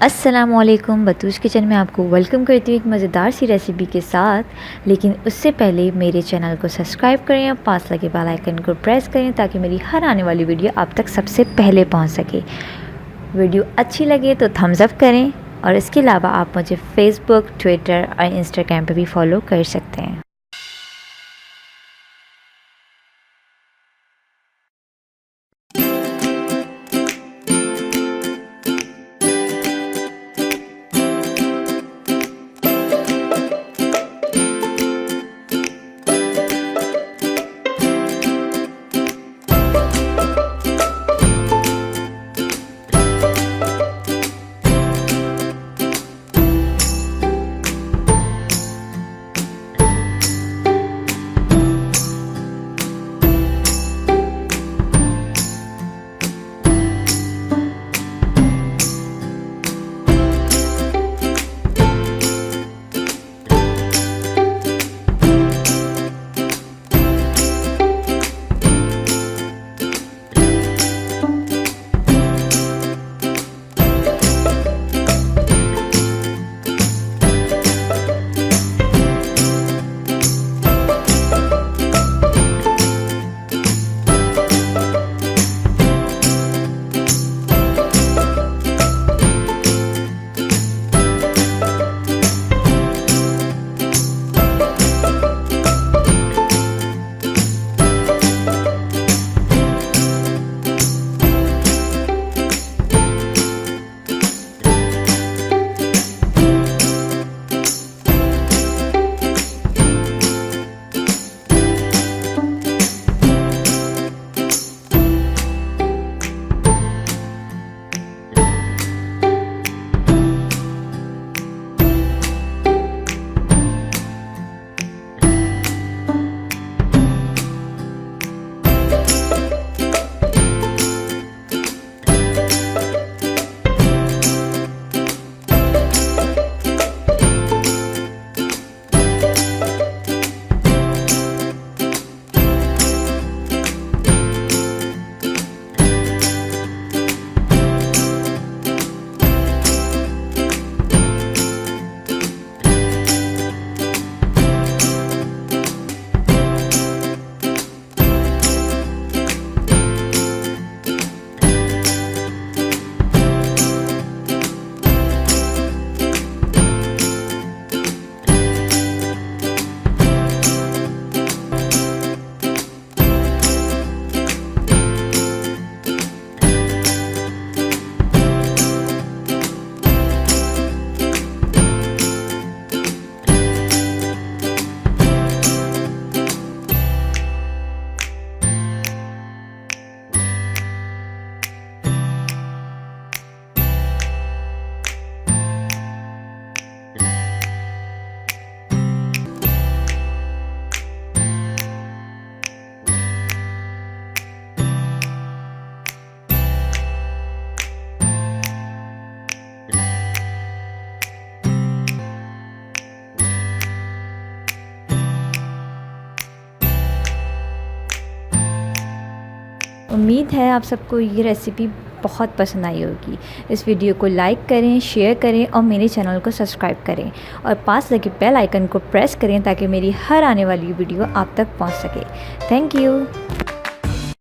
अस्सलामुअलैकुम, बतूश किचन में आपको वेलकम करती हूँ एक मज़ेदार सी रेसिपी के साथ। लेकिन उससे पहले मेरे चैनल को सब्सक्राइब करें और पास लगे बेल आइकन को प्रेस करें ताकि मेरी हर आने वाली वीडियो आप तक सबसे पहले पहुँच सके। वीडियो अच्छी लगे तो थम्स अप करें और इसके अलावा आप मुझे फ़ेसबुक, ट्विटर और इंस्टाग्राम पर भी फॉलो कर सकते हैं। उम्मीद है आप सबको ये रेसिपी बहुत पसंद आई होगी। इस वीडियो को लाइक करें, शेयर करें और मेरे चैनल को सब्सक्राइब करें और पास लगे बेल आइकन को प्रेस करें ताकि मेरी हर आने वाली वीडियो आप तक पहुंच सके। Thank you.